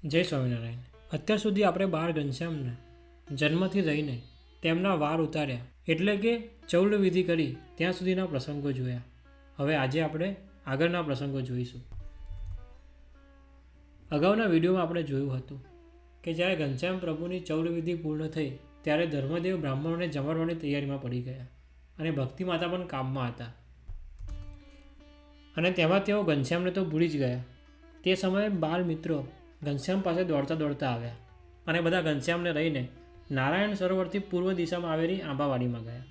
જય સ્વામિનારાયણ. અત્યાર સુધી આપણે બાળ ઘનશ્યામને જન્મથી રહીને તેમના વાર ઉતાર્યા એટલે કે ચૌલ વિધિ કરી ત્યાં સુધીના પ્રસંગો જોયા. હવે આજે આપણે આગળના પ્રસંગો જોઈશું. અગાઉના વિડીયોમાં આપણે જોયું હતું કે જ્યારે ઘનશ્યામ પ્રભુની ચૌલ વિધિ પૂર્ણ થઈ ત્યારે ધર્મદેવ બ્રાહ્મણોને જમાડવાની તૈયારીમાં પડી ગયા અને ભક્તિ માતા પણ કામમાં હતા અને તેમાં તેઓ ઘનશ્યામને તો ભૂલી જ ગયા. તે સમયે બાળ મિત્રો ઘનશ્યામ પાસે દોડતા દોડતા આવ્યા અને બધા ઘનશ્યામને લઈને નારાયણ સરોવરથી પૂર્વ દિશામાં આવેલી આંબાવાડીમાં ગયા,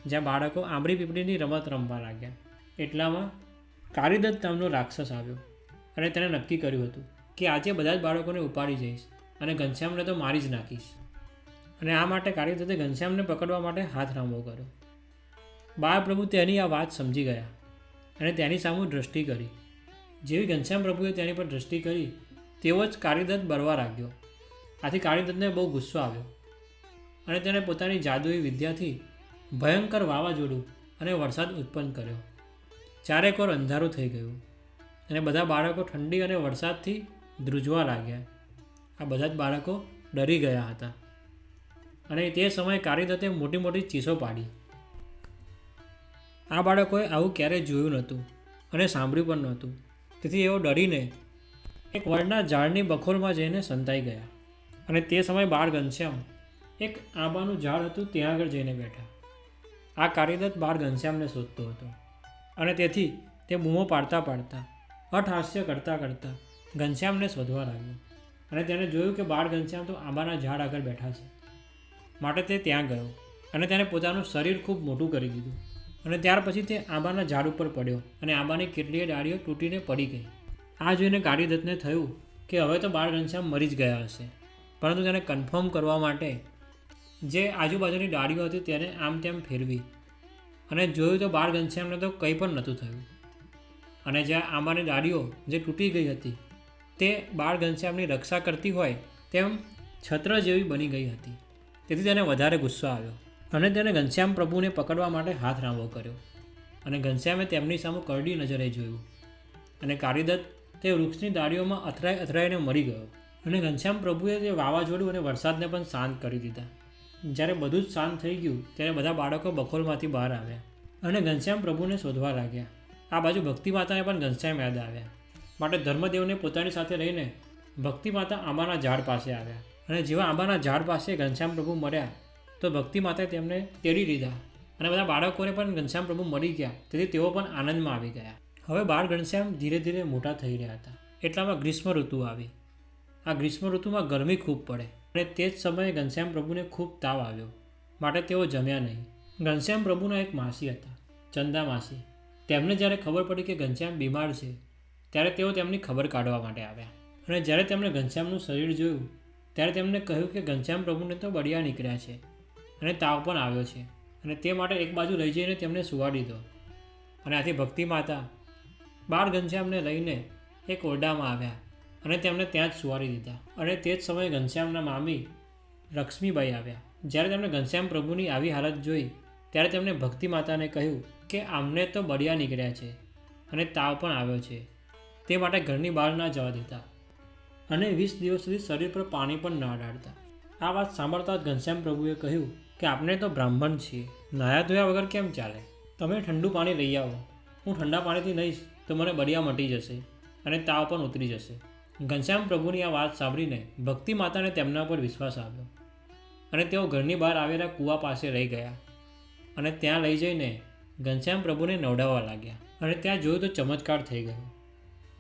જ્યાં બાળકો આંબળી પીપળીની રમત રમવા લાગ્યા. એટલામાં કાળીદત્ત નામનો રાક્ષસ આવ્યો અને તેણે નક્કી કર્યું હતું કે આજે બધા જ બાળકોને ઉપાડી જઈશ અને ઘનશ્યામને તો મારી જ નાખીશ. અને આ માટે કાળીદત્તે ઘનશ્યામને પકડવા માટે હાથ લાંબો કર્યો. બાળપ્રભુ તેની આ વાત સમજી ગયા અને તેની સામે દ્રષ્ટિ કરી. જેવી ઘનશ્યામ પ્રભુએ તેની પર દ્રષ્ટિ કરી તેવો જ કાળીદત્ત બરવા લાગ્યો. આથી કાળીદત્તને બહુ ગુસ્સો આવ્યો અને તેણે પોતાની જાદુઈ વિદ્યાથી ભયંકર વાવાઝોડું અને વરસાદ ઉત્પન્ન કર્યો. ચારેકોર અંધારું થઈ ગયું અને બધા બાળકો ઠંડી અને વરસાદથી ધ્રુજવા લાગ્યા. આ બધા જ બાળકો ડરી ગયા હતા અને તે સમયે કાળીદત્તે મોટી મોટી ચીસો પાડી. આ બાળકોએ આવું ક્યારેય જોયું નહોતું અને સાંભળ્યું પણ નહોતું. તેથી એઓ ડરીને એક વડના ઝાડની બખોલમાં જઈને સંતાઈ ગયા અને તે સમયે બાળ ઘનશ્યામ એક આંબાનું ઝાડ હતું ત્યાં આગળ જઈને બેઠા. આ કાળીદત્ત બાળ ઘનશ્યામને શોધતો હતો અને તેથી તે બૂમો પાડતા પાડતા અટહાસ્ય કરતાં કરતાં ઘનશ્યામને શોધવા લાગ્યો અને તેણે જોયું કે બાળ ઘનશ્યામ તો આંબાના ઝાડ આગળ બેઠા છે. માટે તે ત્યાં ગયો અને તેણે પોતાનું શરીર ખૂબ મોટું કરી દીધું અને ત્યાર પછી તે આંબાના ઝાડ ઉપર પડ્યો અને આંબાની કેટલીય ડાળીઓ તૂટીને પડી ગઈ. આ જોઈને કાળીદત્તને થયું કે હવે તો બાળ ઘનશ્યામ મરી જ ગયા હશે, પરંતુ તેને કન્ફર્મ કરવા માટે જે આજુબાજુની ડાળીઓ હતી તેને આમ તેમ ફેરવી અને જોયું તો બાળ ઘનશ્યામને તો કંઈ પણ નહોતું થયું અને જ્યાં આંબાની ડાળીઓ જે તૂટી ગઈ હતી તે બાળ ઘનશ્યામની રક્ષા કરતી હોય તેમ છત્ર જેવી બની ગઈ હતી. તેથી તેને વધારે ગુસ્સો આવ્યો અને તેણે ઘનશ્યામ પ્રભુને પકડવા માટે હાથ લાંબો કર્યો અને ઘનશ્યામે તેમની સામે કરડી નજરે જોયું અને કાળીદત્ત તે વૃક્ષની ડાળીઓમાં અથડાઈને મરી ગયો અને ઘનશ્યામ પ્રભુએ તે વાવાઝોડું અને વરસાદને પણ શાંત કરી દીધા. જ્યારે બધું જ શાંત થઈ ગયું ત્યારે બધા બાળકો બખોલમાંથી બહાર આવ્યા અને ઘનશ્યામ પ્રભુને શોધવા લાગ્યા. આ બાજુ ભક્તિ માતાને પણ ઘનશ્યામ યાદ આવ્યા માટે ધર્મદેવને પોતાની સાથે લઈને ભક્તિ માતા આંબાના ઝાડ પાસે આવ્યા અને જેવા આંબાના ઝાડ પાસે ઘનશ્યામ પ્રભુ મર્યા તો ભક્તિ માતાએ તેમને તેડી લીધા અને બધા બાળકોને પણ ઘનશ્યામ પ્રભુ મરી ગયા. તેથી તેઓ પણ આનંદમાં આવી ગયા. હવે બાળ ઘનશ્યામ ધીરે ધીરે મોટા થઈ રહ્યા હતા. એટલામાં ગ્રીષ્મ ઋતુ આવી. આ ગ્રીષ્મ ઋતુમાં ગરમી ખૂબ પડે અને તે જ સમયે ઘનશ્યામ પ્રભુને ખૂબ તાવ આવ્યો માટે તેઓ જમ્યા નહીં. ઘનશ્યામ પ્રભુના એક માસી હતા, ચંદા માસી. તેમને જ્યારે ખબર પડી કે ઘનશ્યામ બીમાર છે ત્યારે તેઓ તેમની ખબર કાઢવા માટે આવ્યા અને જ્યારે તેમણે ઘનશ્યામનું શરીર જોયું ત્યારે તેમને કહ્યું કે ઘનશ્યામ પ્રભુને તો બળિયા નીકળ્યા છે અને તાવ પણ આવ્યો છે અને તે માટે એક બાજુ લઈ જઈને તેમને સુવાડી દો. અને આથી ભક્તિ માતા બાળ ઘનશ્યામને લઈને એક ઓરડામાં આવ્યા અને તેમને ત્યાં જ સુવાડી દીધા. અને તે જ સમયે ઘનશ્યામના મામી લક્ષ્મીબાઈ આવ્યા. જ્યારે તેમણે ઘનશ્યામ પ્રભુની આવી હાલત જોઈ ત્યારે તેમણે ભક્તિ માતાને કહ્યું કે આમને તો બળિયા નીકળ્યા છે અને તાવ પણ આવ્યો છે, તે માટે ઘરની બહાર ના જવા દેતા અને 20 દિવસ સુધી શરીર પર પાણી પણ ના ડાળતા. આ વાત સાંભળતા જ ઘનશ્યામ પ્રભુએ કહ્યું કે આપણે તો બ્રાહ્મણ છીએ, નાહ્યા ધોયા વગર કેમ ચાલે? તમે ઠંડુ પાણી લઈ આવો, હું ઠંડા પાણીથી નહીશ તો મને બળિયા મટી જશે અને તાવ પણ ઉતરી જશે. ઘનશ્યામ પ્રભુની આ વાત સાંભળીને ભક્તિ માતાને તેમના પર વિશ્વાસ આવ્યો અને તેઓ ઘરની બહાર આવેલા કૂવા પાસે રહી ગયા અને ત્યાં લઈ જઈને ઘનશ્યામ પ્રભુને નવડાવવા લાગ્યા અને ત્યાં જોયું તો ચમત્કાર થઈ ગયો.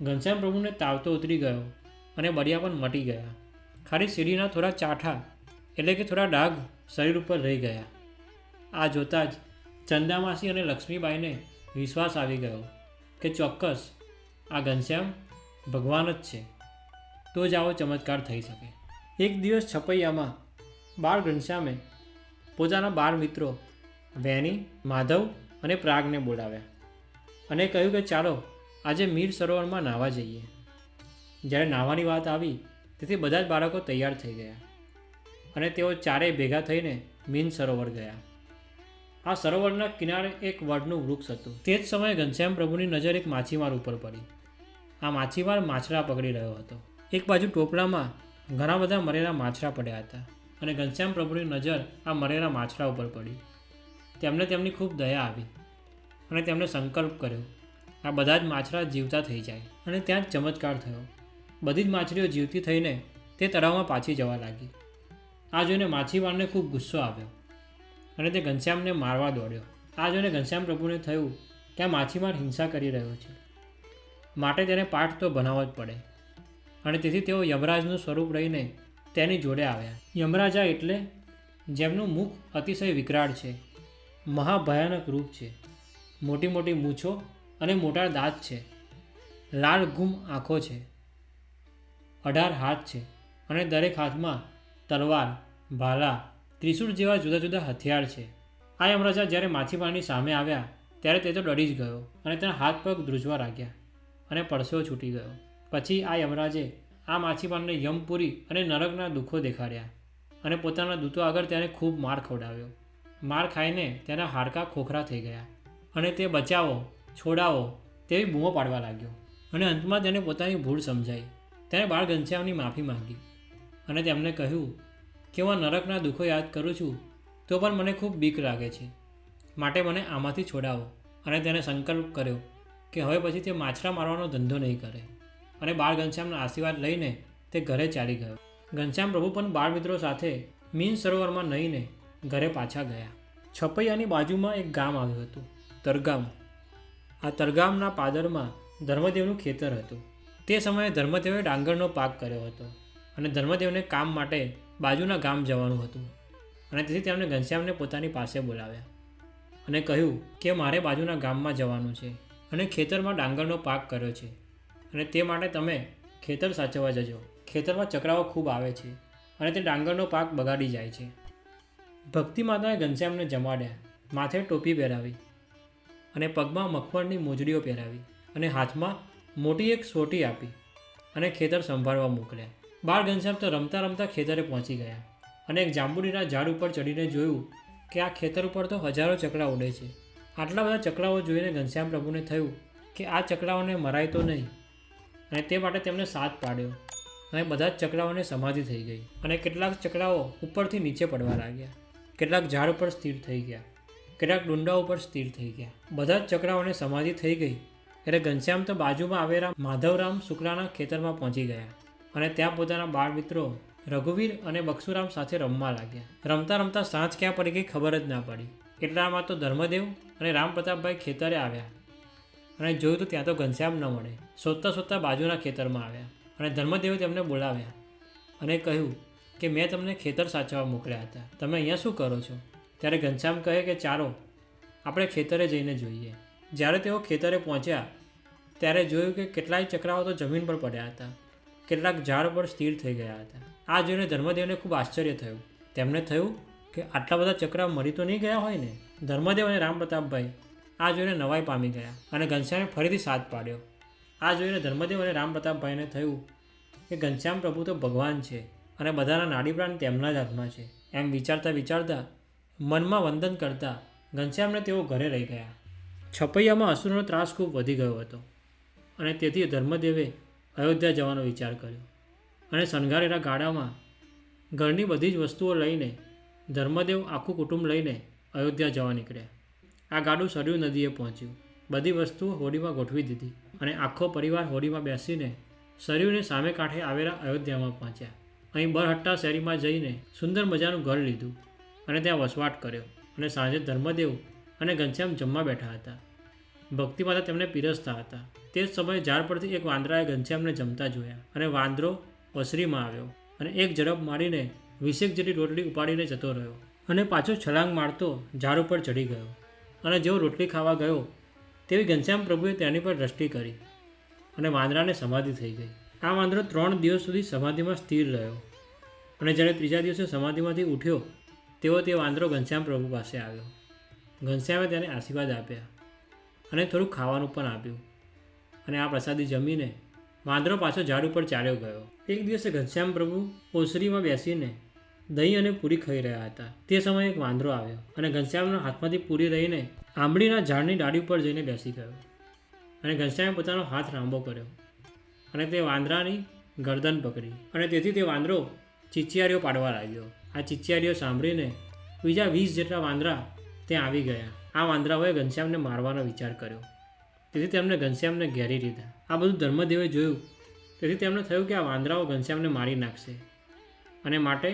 ઘનશ્યામ પ્રભુને તાવ તો ઉતરી ગયો અને બળિયા પણ મટી ગયા. ખાલી સીડીના થોડા ચાઠા એટલે કે થોડા ડાઘ શરીર ઉપર રહી ગયા. આ જોતાં જ ચંદામાસી અને લક્ષ્મીબાઈને વિશ્વાસ આવી ગયો કે ચોક્કસ આ ઘનશ્યામ ભગવાન જ છે, તો જ આવો ચમત્કાર થઈ શકે. એક દિવસ છપૈયામાં બાળ ઘનશ્યામે પોતાના 12 મિત્રો વેની, માધવ અને પ્રાગને બોલાવ્યા અને કહ્યું કે ચાલો આજે મીર સરોવરમાં નાહવા જઈએ. જ્યારે નાહવાની વાત આવી તેથી બધા જ બાળકો તૈયાર થઈ ગયા અને તેઓ ચારેય ભેગા થઈને મીન સરોવર ગયા. આ સરોવરના કિનારે એક વડનું વૃક્ષ હતું. તે જ સમયે ઘનશ્યામ પ્રભુની નજર એક માછીમાર ઉપર પડી. આ માછીમાર માછલા પકડી રહ્યો હતો. એક બાજુ ટોપલામાં ઘણા બધા મરેલા માછલા પડ્યા હતા અને ઘનશ્યામ પ્રભુની નજર આ મરેલા માછલા ઉપર પડી. તેમને તેમની ખૂબ દયા આવી અને તેમણે સંકલ્પ કર્યો આ બધા જ માછલા જીવતા થઈ જાય. અને ત્યાં જ ચમત્કાર થયો. બધી જ માછલીઓ જીવતી થઈને તે તળાવમાં પાછી જવા લાગી. આ જોઈને માછીમારને ખૂબ ગુસ્સો આવ્યો અને તે ઘનશ્યામને મારવા દોડ્યો. આ જોઈને ઘનશ્યામ પ્રભુને થયું કે આ માછીમાર હિંસા કરી રહ્યો છે, માટે તેને પાઠ તો ભણાવવો જ પડે. અને તેથી તેઓ યમરાજનું સ્વરૂપ રહીને તેની જોડે આવ્યા. યમરાજા એટલે જેમનું મુખ અતિશય વિકરાળ છે, મહાભયાનક રૂપ છે, મોટી મોટી મૂછો અને મોટા દાંત છે, લાલ ગુમ આંખો છે, 18 હાથ છે અને દરેક હાથમાં તલવાર, ભાલા, ત્રિશૂળ જેવા જુદા જુદા હથિયાર છે. આ યમરાજા જ્યારે માછીમારની સામે આવ્યા ત્યારે તે તો ડરી જ ગયો અને તેના હાથ પગ ધ્રુજવા લાગ્યા અને પરસેવો છૂટી ગયો. પછી આ યમરાજે આ માછીમારને યમપુરી અને નરકના દુઃખો દેખાડ્યા અને પોતાના દૂતો આગળ તેને ખૂબ માર ખવડાવ્યો. માર ખાઈને તેના હાડકાં ખોખરા થઈ ગયા અને તે બચાવો, છોડાવો તેવી બૂમો પાડવા લાગ્યો. અને અંતમાં તેને પોતાની ભૂલ સમજાઈ. તેણે બાળ ઘનશ્યામની માફી માંગી અને તેમને કહ્યું કે હું નરકના દુઃખો યાદ કરું છું તો પણ મને ખૂબ બીક લાગે છે, માટે મને આમાંથી છોડાવો. અને તેને સંકલ્પ કર્યો કે હવે પછી તે માછલા મારવાનો ધંધો નહીં કરે. અને બાળ ઘનશ્યામના આશીર્વાદ લઈને તે ઘરે ચાલી ગયો. ઘનશ્યામ પ્રભુ પણ બાળ મિત્રો સાથે મીન સરોવરમાં નહીને ઘરે પાછા ગયા. છપૈયાની બાજુમાં એક ગામ આવ્યું હતું, તરગામ. આ તરગામના પાદરમાં ધર્મદેવનું ખેતર હતું. તે સમયે ધર્મદેવે ડાંગરનો પાક કર્યો હતો અને ધર્મદેવને કામ માટે બાજુના ગામ જવાનું હતું. અને તેથી તેમણે ઘનશ્યામને પોતાની પાસે બોલાવ્યા અને કહ્યું કે મારે બાજુના ગામમાં જવાનું છે અને ખેતરમાં ડાંગરનો પાક કર્યો છે અને તે માટે તમે ખેતર સાચવવા જજો. ખેતરમાં ચકરાઓ ખૂબ આવે છે અને તે ડાંગરનો પાક બગાડી જાય છે. ભક્તિ માતાએ ઘનશ્યામને જમાડ્યા, માથે ટોપી પહેરાવી અને પગમાં મખમણની મોજડીઓ પહેરાવી અને હાથમાં મોટી એક સોટી આપી અને ખેતર સંભાળવા મોકલ્યા. બાળ ઘનશ્યામ તો રમતા રમતા ખેતરે પહોંચી ગયા અને એક જાંબુડીના ઝાડ ઉપર ચડીને જોયું કે આ ખેતર ઉપર તો હજારો ચકલા ઉડે છે. આટલા બધા ચકલાઓ જોઈને ઘનશ્યામ પ્રભુને થયું કે આ ચકલાઓને મરાય તો નહીં, અને તે માટે તેમણે સાથ પાડ્યો અને બધા જ ચકલાઓને સમાધિ થઈ ગઈ. અને કેટલાક ચકલાઓ ઉપરથી નીચે પડવા લાગ્યા, કેટલાક ઝાડ ઉપર સ્થિર થઈ ગયા, કેટલાક ડુંડા ઉપર સ્થિર થઈ ગયા. બધા જ ચકલાઓને સમાધિ થઈ ગઈ એટલે ઘનશ્યામ તો બાજુમાં આવેલા માધવરામ શુક્લાના ખેતરમાં પહોંચી ગયા અને ત્યાં પોતાના બાળ મિત્રો રઘુવીર અને બક્ષુરામ સાથે રમવા લાગ્યા. રમતા રમતા સાંજ ક્યાં પડી ગઈ ખબર જ ના પડી. એટલામાં તો ધર્મદેવ અને રામપ્રતાપભાઈ ખેતરે આવ્યા અને જોયું તો ત્યાં તો ઘનશ્યામ ન મળે. શોધતા શોધતા બાજુના ખેતરમાં આવ્યા અને ધર્મદેવે તેમને બોલાવ્યા અને કહ્યું કે મેં તમને ખેતર સાચવવા મોકલ્યા હતા, તમે અહીંયા શું કરો છો? ત્યારે ઘનશ્યામ કહે કે ચાલો આપણે ખેતરે જઈને જોઈએ. જ્યારે તેઓ ખેતરે પહોંચ્યા ત્યારે જોયું કે કેટલાય ચકરાઓ તો જમીન પર પડ્યા હતા, કેટલાક ઝાડ પર સ્થિર થઈ ગયા હતા. આ જોઈને ધર્મદેવને ખૂબ આશ્ચર્ય થયું. તેમને થયું કે આટલા બધા ચકરા મરી તો નહીં ગયા હોય ને. ધર્મદેવ અને રામપ્રતાપભાઈ આ જોઈને નવાઈ પામી ગયા અને ઘનશ્યામે ફરીથી સાથ પાડ્યો. આ જોઈને ધર્મદેવ અને રામપ્રતાપભાઈને થયું કે ઘનશ્યામ પ્રભુ તો ભગવાન છે અને બધાના નાડી પ્રાણ તેમના જ હાથમાં છે. એમ વિચારતા વિચારતા મનમાં વંદન કરતા ઘનશ્યામને તેઓ ઘરે રહી ગયા. છપૈયામાં અસુરનો ત્રાસ ખૂબ વધી ગયો હતો અને તેથી ધર્મદેવે અયોધ્યા જવાનો વિચાર કર્યો અને શણગારેલા ગાડામાં ઘરની બધી જ વસ્તુઓ લઈને ધર્મદેવ આખું કુટુંબ લઈને અયોધ્યા જવા નીકળ્યા. આ ગાડું સરયુ નદીએ પહોંચ્યું. બધી વસ્તુઓ હોડીમાં ગોઠવી દીધી અને આખો પરિવાર હોડીમાં બેસીને સરયુને સામે કાંઠે આવેલા અયોધ્યામાં પહોંચ્યા. અહીં બરહટ્ટા શેરીમાં જઈને સુંદર મજાનું ઘર લીધું અને ત્યાં વસવાટ કર્યો. અને સાંજે ધર્મદેવ અને ઘનશ્યામ જમવા બેઠા હતા. ભક્તિમાતા તેમને પીરસતા હતા. તે જ સમયે ઝાડ પરથી એક વાંદરાએ ઘનશ્યામને જમતા જોયા અને વાંદરો ઓસરીમાં આવ્યો અને એક ઝડપ મારીને 20 જેટલી રોટલી ઉપાડીને જતો રહ્યો અને પાછો છલાંગ મારતો ઝાડ ઉપર ચડી ગયો. અને જેવો રોટલી ખાવા ગયો તેવી ઘનશ્યામ પ્રભુએ તેની પર દ્રષ્ટિ કરી અને વાંદરાને સમાધિ થઈ ગઈ. આ વાંદરો 3 દિવસ સુધી સમાધિમાં સ્થિર રહ્યો અને જ્યારે ત્રીજા દિવસે સમાધિમાંથી ઉઠ્યો તેવો તે વાંદરો ઘનશ્યામ પ્રભુ પાસે આવ્યો. ઘનશ્યામે તેને આશીર્વાદ આપ્યા અને થોડુંક ખાવાનું પણ આપ્યું અને આ પ્રસાદી જમીને વાંદરો પાછો ઝાડ ઉપર ચાલ્યો ગયો. એક દિવસે ઘનશ્યામ પ્રભુ ઓસરીમાં બેસીને દહીં અને પૂરી ખાઈ રહ્યા હતા. તે સમયે એક વાંદરો આવ્યો અને ઘનશ્યામના હાથમાંથી પૂરી લઈને આંબળીના ઝાડની ડાળી ઉપર જઈને બેસી ગયો અને ઘનશ્યામે પોતાનો હાથ લાંબો કર્યો અને તે વાંદરાની ગરદન પકડી અને તેથી તે વાંદરો ચીચિયારીઓ પાડવા લાગ્યો. આ ચીચિયારીઓ સાંભળીને બીજા 20 જેટલા વાંદરા ત્યાં આવી ગયા. આ વાંદરાઓએ ઘનશ્યામને મારવાનો વિચાર કર્યો. તેથી તેમણે ઘનશ્યામને ઘેરી લીધા. આ બધું ધર્મદેવે જોયું. તેથી તેમને થયું કે આ વાંદરાઓ ઘનશ્યામને મારી નાખશે અને માટે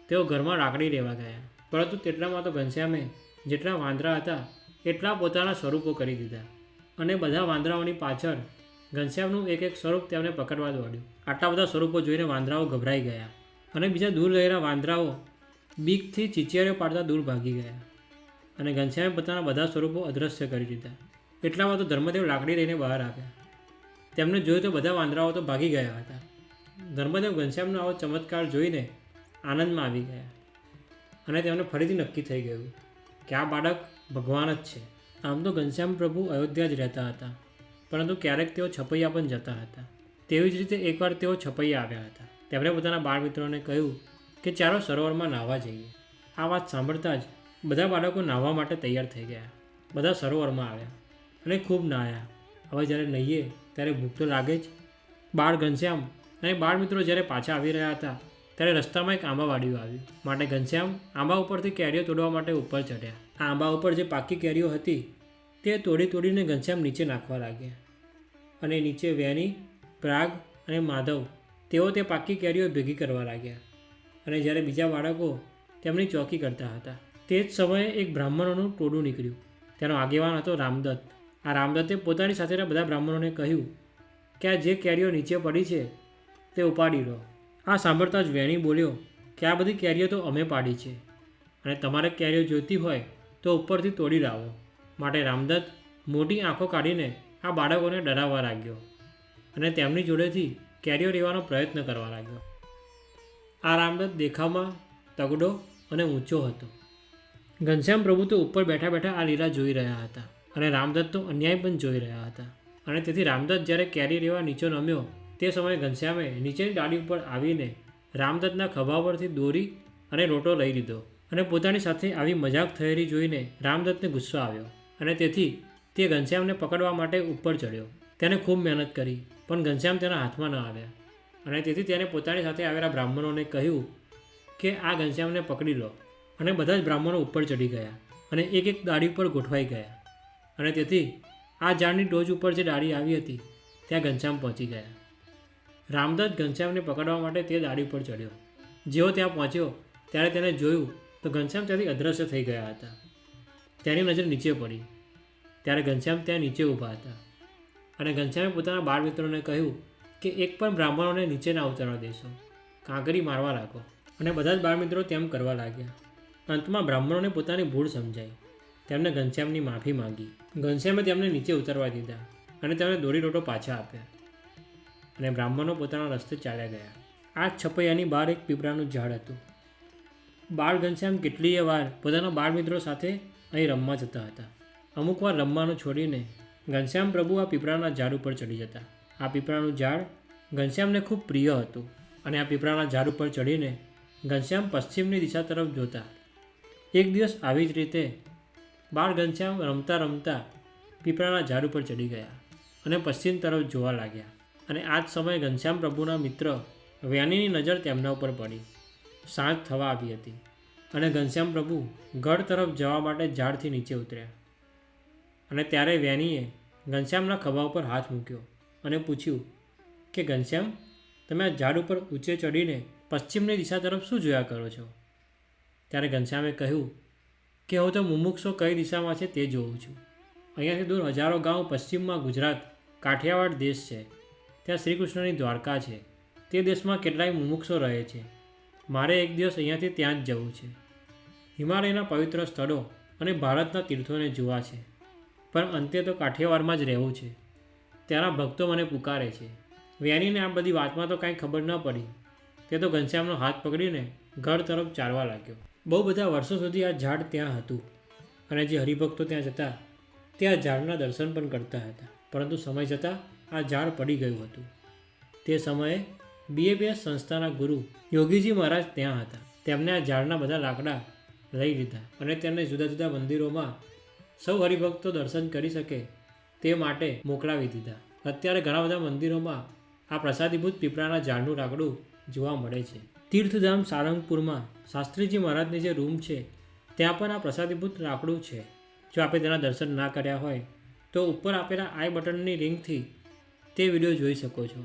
તેઓ ઘરમાં રાકડી લેવા ગયા. પરંતુ તેટલામાં તો ઘનશ્યામે જેટલા વાંદરા હતા એટલા પોતાના સ્વરૂપો કરી દીધા અને બધા વાંદરાઓની પાછળ ઘનશ્યામનું એક એક સ્વરૂપ તેમને પકડવા દોડ્યું. આટલા બધા સ્વરૂપો જોઈને વાંદરાઓ ગભરાઈ ગયા અને બીજા દૂર ગયેલા વાંદરાઓ બીકથી ચીચિયારીઓ પાડતા દૂર ભાગી ગયા અને ઘનશ્યામે પોતાના બધા સ્વરૂપો અદૃશ્ય કરી દીધા. એટલામાં તો ધર્મદેવ લાકડી લઈને બહાર આવ્યા. તેમને જોયું તો બધા વાંદરાઓ તો ભાગી ગયા હતા. ધર્મદેવ ઘનશ્યામનો આવો ચમત્કાર જોઈને આનંદમાં આવી ગયા અને તેમને ફરીથી નક્કી થઈ ગયું કે આ બાળક ભગવાન જ છે. આમ તો ઘનશ્યામ પ્રભુ અયોધ્યા જ રહેતા હતા, પરંતુ ક્યારેક તેઓ છપૈયા પણ જતા હતા. તેવી જ રીતે એકવાર તેઓ છપૈયા આવ્યા હતા. તેમણે પોતાના બાળ મિત્રોને કહ્યું કે ચાલો સરોવરમાં નાહવા જઈએ. આ વાત સાંભળતા જ બધા બાળકો નાહવા માટે તૈયાર થઈ ગયા. બધા સરોવરમાં આવ્યા અને ખૂબ નાહ્યા. હવે જ્યારે નહીએ ત્યારે ભૂખ તો લાગે જ. બાળ ઘનશ્યામ અને બાળ મિત્રો જ્યારે પાછા આવી રહ્યા હતા ત્યારે રસ્તામાં એક આંબાવાડિયું આવ્યું. માટે ઘનશ્યામ આંબા ઉપરથી કેરીઓ તોડવા માટે ઉપર ચઢ્યા. આ આંબા ઉપર જે પાકી કેરીઓ હતી તે તોડીને ઘનશ્યામ નીચે નાખવા લાગ્યા અને નીચે વેની, પ્રાગ અને માધવ તેઓ તે પાકી કેરીઓ ભેગી કરવા લાગ્યા. અને જ્યારે બીજા બાળકો તેમની ચોકી કરતા હતા તે જ સમયે એક બ્રાહ્મણોનું ટોળું નીકળ્યું. તેનો આગેવાન હતો રામદત્ત. આ રામદત્તે પોતાની સાથેના બધા બ્રાહ્મણોને કહ્યું કે આ જે કેરીઓ નીચે પડી છે તે ઉપાડી લો. આ સાંભળતા જ વેણી બોલ્યો કે આ બધી કેરીઓ તો અમે પાડી છે અને તમારે કેરીઓ જોઈતી હોય તો ઉપરથી તોડી લાવો. માટે રામદત્ત મોટી આંખો કાઢીને આ બાળકોને ડરાવવા લાગ્યો અને તેમની જોડેથી કેરીઓ લેવાનો પ્રયત્ન કરવા લાગ્યો. આ રામદત્ત દેખાવમાં તગડો અને ઊંચો હતો. ઘનશ્યામ પ્રભુ તો ઉપર બેઠા બેઠા આ લીલા જોઈ રહ્યા હતા અને રામદત્ત તો અન્યાય પણ જોઈ રહ્યા હતા. અને તેથી રામદત્ત જ્યારે કેરી લેવા નીચે નમ્યો તે સમયે ઘનશ્યામે નીચેની ડાળી ઉપર આવીને રામદત્તના ખભા પરથી દોરી અને લોટો લઈ લીધો અને પોતાની સાથે આવી મજાક થયેલી જોઈને રામદત્તને ગુસ્સો આવ્યો અને તેથી તે ઘનશ્યામને પકડવા માટે ઉપર ચડ્યો. તેને ખૂબ મહેનત કરી પણ ઘનશ્યામ તેના હાથમાં ન આવ્યા અને તેથી તેને પોતાની સાથે આવેલા બ્રાહ્મણોને કહ્યું કે આ ઘનશ્યામને પકડી લો. અને બધા જ બ્રાહ્મણો ઉપર ચડી ગયા અને એક એક ડાળી ઉપર ગોઠવાઈ ગયા અને તેથી આ ઝાડની ટોચ ઉપર જે ડાળી આવી હતી ત્યાં ઘનશ્યામ પહોંચી ગયા. રામદત્ત ઘનશ્યામને પકડવા માટે તે ડાળી પર ચડ્યો. જેવો ત્યાં પહોંચ્યો ત્યારે તેને જોયું તો ઘનશ્યામ ત્યાંથી અદૃશ્ય થઈ ગયા હતા. તેની નજર નીચે પડી ત્યારે ઘનશ્યામ ત્યાં નીચે ઊભા હતા અને ઘનશ્યામે પોતાના બાળ મિત્રોને કહ્યું કે એક પણ બ્રાહ્મણોને નીચે ના ઉતરવા દેશો, કાંકરી મારવા લાગો. અને બધા જ બાળ મિત્રો તેમ કરવા લાગ્યા. અંતમાં બ્રાહ્મણોને પોતાની ભૂલ સમજાઈ. તેમણે ઘનશ્યામની માફી માંગી. ઘનશ્યામે તેમને નીચે ઉતરવા દીધા અને તેમને દોરી લોટો પાછા આપ્યા અને બ્રાહ્મણો પોતાના રસ્તે ચાલ્યા ગયા. આ જ છપૈયાની બહાર એક પીપળાનું ઝાડ હતું. બાળ ઘનશ્યામ કેટલીય વાર પોતાના બાળ મિત્રો સાથે અહીં રમવા જતા હતા. અમુક વાર રમવાનું છોડીને ઘનશ્યામ પ્રભુ આ પીપળાના ઝાડ ઉપર ચડી જતા. આ પીપળાનું ઝાડ ઘનશ્યામને ખૂબ પ્રિય હતું અને આ પીપળાના ઝાડ ઉપર ચડીને ઘનશ્યામ પશ્ચિમની દિશા તરફ જોતા. એક દિવસ આવી જ રીતે બાળ ઘનશ્યામ રમતા રમતા પીપળાના ઝાડ ઉપર ચડી ગયા અને પશ્ચિમ તરફ જોવા લાગ્યા. અને આ જ સમયે ઘનશ્યામ પ્રભુના મિત્ર વ્યાનીની નજર તેમના ઉપર પડી. સાંજ થવા આવી હતી અને ઘનશ્યામ પ્રભુ ગઢ તરફ જવા માટે ઝાડથી નીચે ઉતર્યા અને ત્યારે વ્યાનીએ ઘનશ્યામના ખભા ઉપર હાથ મૂક્યો અને પૂછ્યું કે ઘનશ્યામ, તમે આ ઝાડ ઉપર ઊંચે ચડીને પશ્ચિમની દિશા તરફ શું જોયા કરો છો? ત્યારે ઘનશ્યામે કહ્યું કે હું તો મુમુક્ષો કઈ દિશામાં છે તે જોઉં છું. અહીંયાથી દૂર હજારો ગાંવ પશ્ચિમમાં ગુજરાત કાઠિયાવાડ દેશ છે. ત્યાં શ્રી કૃષ્ણની દ્વારકા છે. તે દેશમાં કેટલાય મુમુક્ષો રહે છે. મારે એક દિવસ અહીંયાથી ત્યાં જ જવું છે. હિમાલયના પવિત્ર સ્થળો અને ભારતના તીર્થોને જોવા છે, પણ અંતે તો કાઠિયાવાડમાં જ રહેવું છે. ત્યાંના ભક્તો મને પુકારે છે. વ્યાનીને આ બધી વાતમાં તો કાંઈ ખબર ન પડી. તે તો ઘનશ્યામનો હાથ પકડીને ઘર તરફ ચાલવા લાગ્યો. બહુ બધા વર્ષો સુધી આ ઝાડ ત્યાં હતું અને જે હરિભક્તો ત્યાં જતા તે આ ઝાડના દર્શન પણ કરતા હતા. પરંતુ સમય જતાં આ ઝાડ પડી ગયું હતું. તે સમયે BAPS સંસ્થાના ગુરુ યોગીજી મહારાજ ત્યાં હતા. તેમણે આ ઝાડના બધા લાકડા લઈ લીધા અને તેને જુદા જુદા મંદિરોમાં સૌ હરિભક્તો દર્શન કરી શકે તે માટે મોકલાવી દીધા. અત્યારે ઘણા બધા મંદિરોમાં આ પ્રસાદીભૂત પીપળાના ઝાડનું લાકડું જોવા મળે છે. તીર્થધામ સારંગપુરમાં શાસ્ત્રીજી મહારાજની જે રૂમ છે ત્યાં પણ આ પ્રસાદીભૂત લાકડું છે. જો આપણે તેના દર્શન ના કર્યા હોય તો ઉપર આપેલા આઈ બટનની લિંકથી તે વિડીયો જોઈ શકો છો.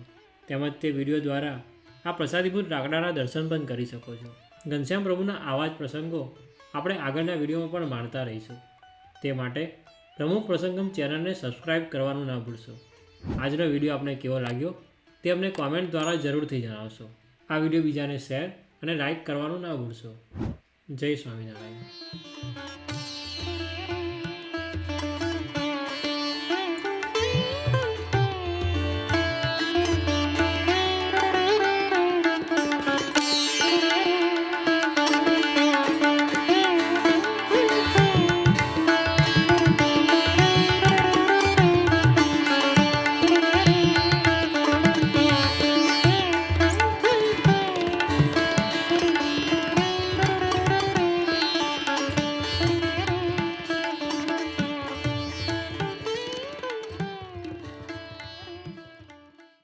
તેમજ તે વિડીયો દ્વારા આ પ્રસાદીભૂત લાકડાના દર્શન પણ કરી શકો છો. ઘનશ્યામ પ્રભુના આવા જ પ્રસંગો આપણે આગળના વિડીયોમાં પણ માણતા રહીશું. તે માટે પ્રમુખ પ્રસંગમ ચેનલને સબસ્ક્રાઈબ કરવાનું ના ભૂલશો. આજનો વિડીયો આપને કેવો લાગ્યો તે અમને કોમેન્ટ દ્વારા જરૂરથી જણાવશો. આ વિડીયો બીજાને શેર અને લાઈક કરવાનું ના ભૂલશો. જય સ્વામિનારાયણ.